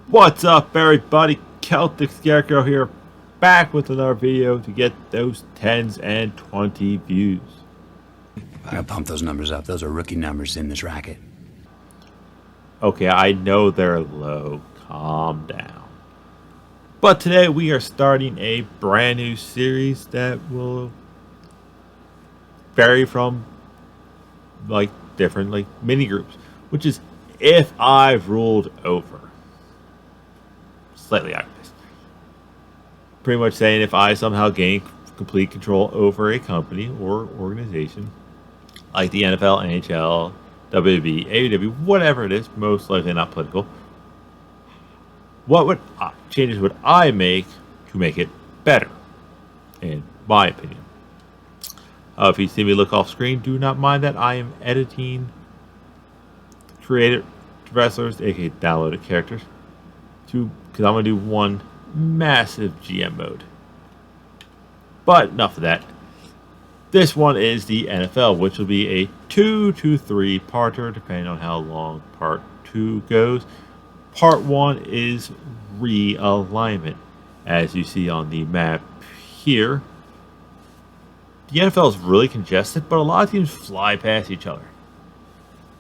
What's up, everybody? Celtic Scarecrow here, back with another video to get those 10s and 20 views. I gotta pump those numbers up. Those are rookie numbers in this racket. Okay, I know they're low. Calm down. But today we are starting a brand new series that will vary from different mini groups, which is if I've ruled over. Slightly obvious. Pretty much saying if I somehow gain complete control over a company or organization, like the NFL, NHL, WWE, AEW, whatever it is, most likely not political, what changes would I make to make it better, in my opinion? If you see me look off screen, do not mind that I am editing created wrestlers, aka downloaded characters, because I'm going to do one massive GM mode. But enough of that. This one is the NFL, which will be a 2 to 3 parter, depending on how long part 2 goes. Part 1 is Realignment. As you see on the map here, the NFL is really congested, but a lot of teams fly past each other.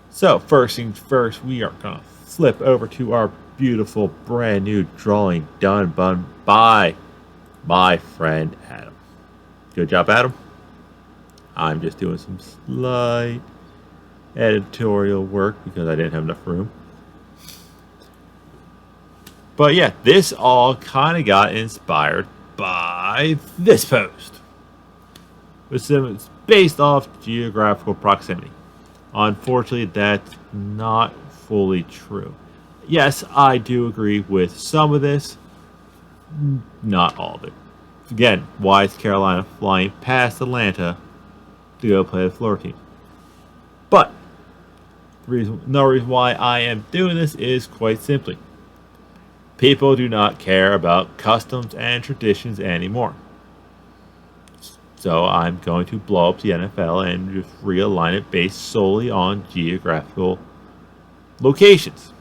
So, first things first, we are going to flip over to our beautiful brand new drawing done by my friend Adam. Good job, Adam. I'm just doing some slight editorial work because I didn't have enough room. But yeah, this all kind of got inspired by this post. It's based off geographical proximity. Unfortunately, that's not fully true. Yes, I do agree with some of this, not all of it. Again, why is Carolina flying past Atlanta to go play the Florida team? But another reason why I am doing this is quite simply, people do not care about customs and traditions anymore. So I'm going to blow up the NFL and just realign it based solely on geographical locations.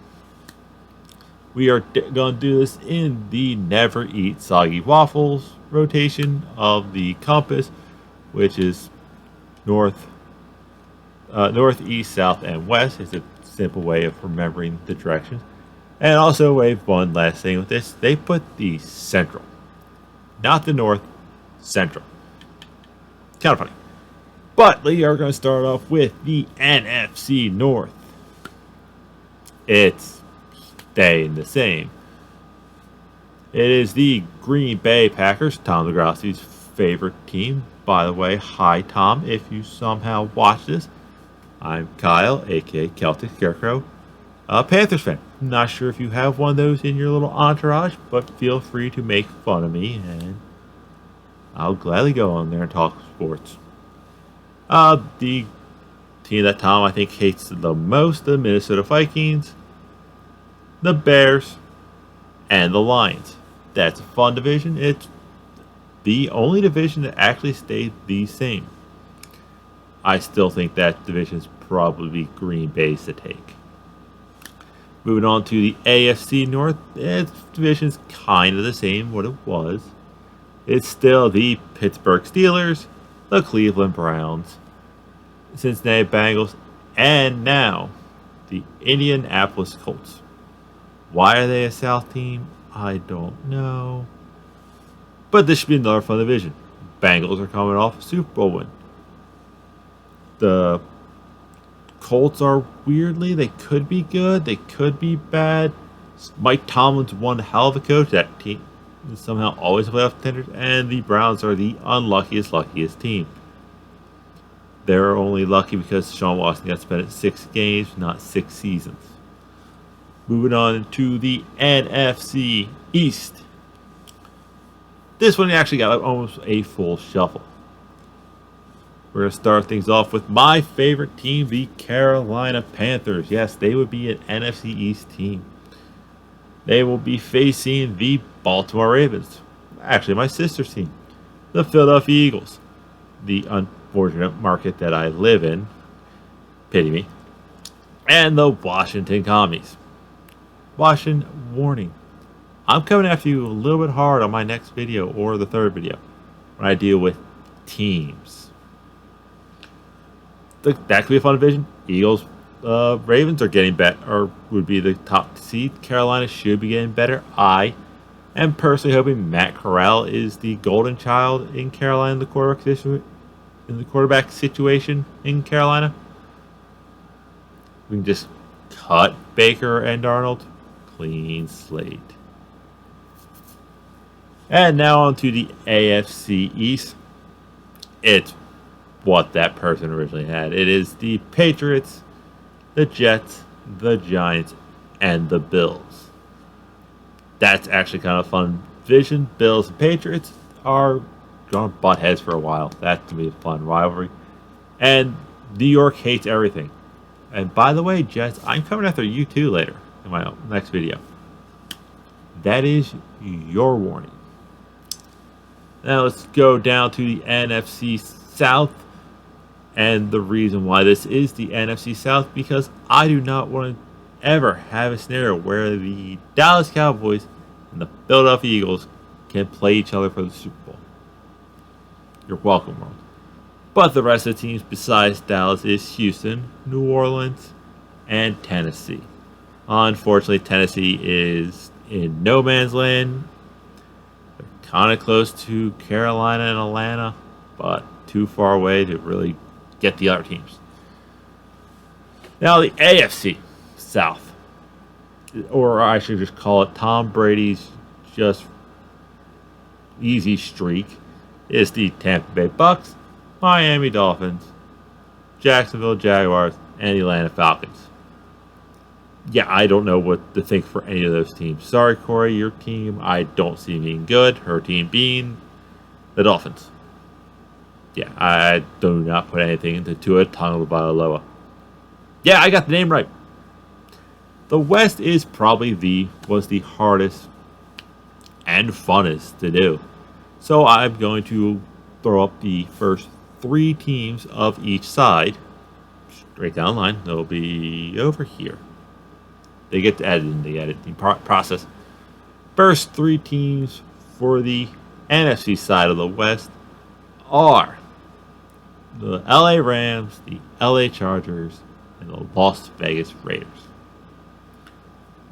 We are going to do this in the Never Eat Soggy Waffles rotation of the compass, which is north, east, south, and west. It's a simple way of remembering the directions. And also, one last thing with this, they put the central, not the north, central. Kind of funny. But we are going to start off with the NFC North. It's staying the same. It is the Green Bay Packers, Tom DeGrassi's favorite team. By the way, hi Tom, if you somehow watch this. I'm Kyle, aka Celtic Scarecrow, a Panthers fan. Not sure if you have one of those in your little entourage, but feel free to make fun of me, and I'll gladly go on there and talk sports. The team that Tom, I think, hates the most, the Minnesota Vikings, the Bears, and the Lions. That's a fun division. It's the only division that actually stayed the same. I still think that division is probably Green Bay's to take. Moving on to the AFC North, its division's kind of the same what it was. It's still the Pittsburgh Steelers, the Cleveland Browns, Cincinnati Bengals, and now the Indianapolis Colts. Why are they a South team? I don't know. But this should be another fun division. Bengals are coming off a Super Bowl win. The Colts are weirdly, they could be good, they could be bad. Mike Tomlin's one hell of a coach. That team is somehow always a playoff contender, and the Browns are the luckiest team. They're only lucky because Sean Watson got spent 6 games, not 6 seasons. Moving on to the NFC East. This one actually got almost a full shuffle. We're going to start things off with my favorite team, the Carolina Panthers. Yes, they would be an NFC East team. They will be facing the Baltimore Ravens. Actually, my sister's team, the Philadelphia Eagles. The unfortunate market that I live in. Pity me. And the Washington Commies. Washington, warning. I'm coming after you a little bit hard on my next video or the third video when I deal with teams. That could be a fun division. Eagles, Ravens are getting better, or would be the top seed. Carolina should be getting better. I am personally hoping Matt Corral is the golden child in Carolina in the quarterback situation in Carolina. We can just cut Baker and Darnold. Clean slate. And now on to the AFC East. It's what that person originally had. It is the Patriots, the Jets, the Giants, and the Bills. That's actually kind of a fun vision. Bills and Patriots are going to butt heads for a while. That's going to be a fun rivalry. And New York hates everything. And by the way, Jets, I'm coming after you too later in my next video. That is your warning. Now let's go down to the NFC South. And the reason why this is the NFC South, because I do not want to ever have a scenario where the Dallas Cowboys and the Philadelphia Eagles can play each other for the Super Bowl. You're welcome, world. But the rest of the teams besides Dallas is Houston, New Orleans, and Tennessee. Unfortunately, Tennessee is in no man's land. They're kind of close to Carolina and Atlanta, but too far away to really get the other teams. Now the AFC South, or I should just call it Tom Brady's just easy streak, is the Tampa Bay Bucks, Miami Dolphins, Jacksonville Jaguars, and Atlanta Falcons. Yeah, I don't know what to think for any of those teams. Sorry, Corey, your team I don't see being good. Her team being the Dolphins. Yeah, I do not put anything into Tua Tagovailoa. Yeah, I got the name right. The West is probably was the hardest and funnest to do. So I'm going to throw up the first 3 teams of each side. Straight down the line. They'll be over here. They get to edit in the editing process. First 3 teams for the NFC side of the West are the LA Rams, the LA Chargers, and the Las Vegas Raiders.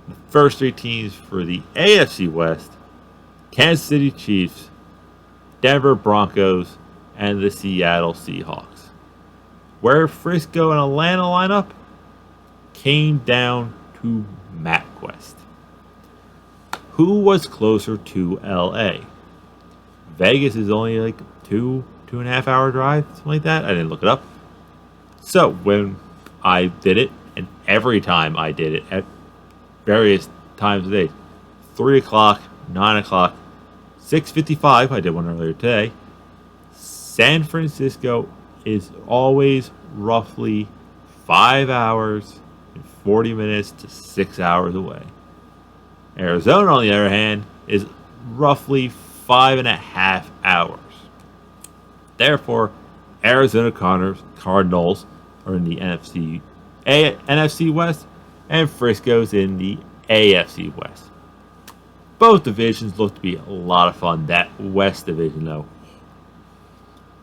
The first 3 teams for the AFC West: Kansas City Chiefs, Denver Broncos, and the Seattle Seahawks. Where Frisco and Atlanta line up came down to MapQuest. Who was closer to LA? Vegas is only like 2.5 hour drive, something like that. I didn't look it up. So when I did it, and every time I did it at various times of day, 3 o'clock, 9 o'clock, 6:55, I did one earlier today. San Francisco is always roughly 5 hours and 40 minutes to 6 hours away. Arizona, on the other hand, is roughly 5.5 hours. Therefore, Arizona Cardinals are in the NFC West, and Frisco's in the AFC West. Both divisions look to be a lot of fun. That West division, though.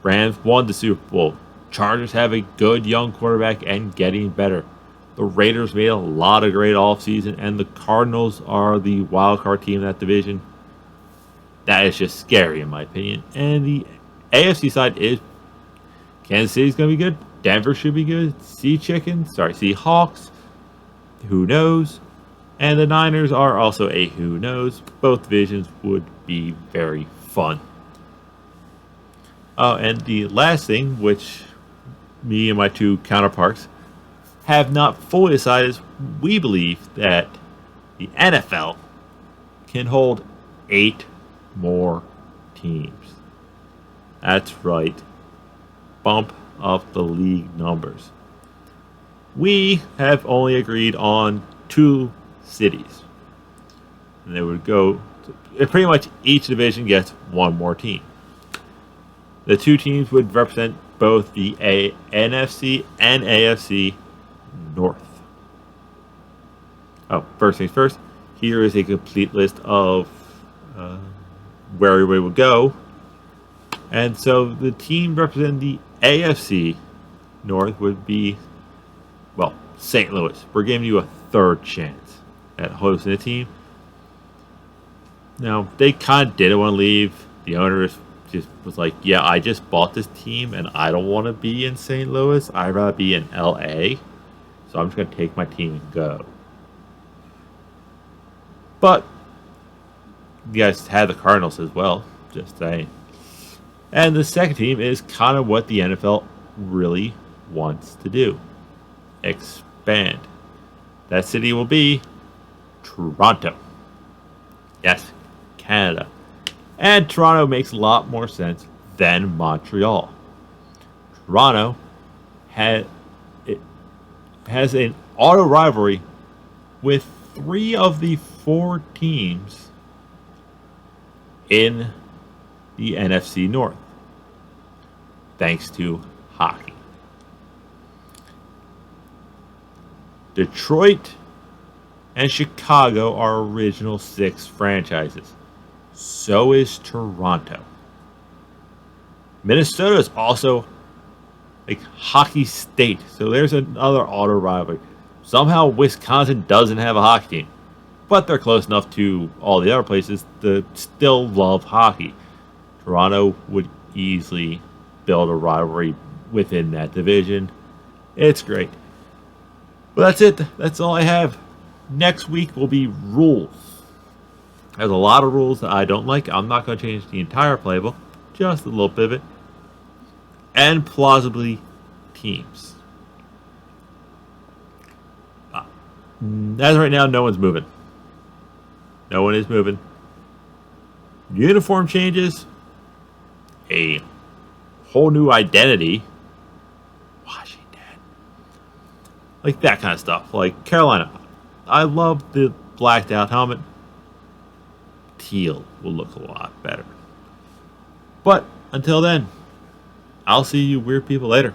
Rams won the Super Bowl. Chargers have a good young quarterback and getting better. The Raiders made a lot of great offseason, and the Cardinals are the wildcard team in that division. That is just scary, in my opinion. And the AFC side is Kansas City's going to be good. Denver should be good. Seahawks. Who knows? And the Niners are also a who knows. Both divisions would be very fun. And the last thing, which me and my 2 counterparts have not fully decided, is we believe that the NFL can hold 8 more teams. That's right. Bump up the league numbers. We have only agreed on 2 cities. And they would go to, pretty much each division gets 1 more team. The 2 teams would represent both the NFC and AFC North. Oh, first things first. here is a complete list of where everybody would go. And so the team representing the AFC North would be, well, St. Louis. We're giving you a third chance at hosting a team. Now, they kind of didn't want to leave. The owner just was like, yeah, I just bought this team and I don't want to be in St. Louis. I'd rather be in LA. So I'm just going to take my team and go. But you guys had the Cardinals as well, just saying. And the second team is kind of what the NFL really wants to do. Expand. That city will be Toronto. Yes, Canada. And Toronto makes a lot more sense than Montreal. Toronto has an auto rivalry with 3 of the 4 teams in the NFC North, thanks to hockey. Detroit and Chicago are original 6 franchises. So is Toronto. Minnesota is also a hockey state, so there's another auto rivalry. Somehow Wisconsin doesn't have a hockey team, but they're close enough to all the other places to still love hockey. Toronto would easily build a rivalry within that division. It's great. But that's it. That's all I have. Next week will be rules. There's a lot of rules that I don't like. I'm not going to change the entire playbook, just a little bit of it. And plausibly teams. As of right now, no one's moving. No one is moving. Uniform changes. A whole new identity. Washington. Like that kind of stuff. Like Carolina. I love the blacked out helmet. Teal will look a lot better. But until then, I'll see you weird people later.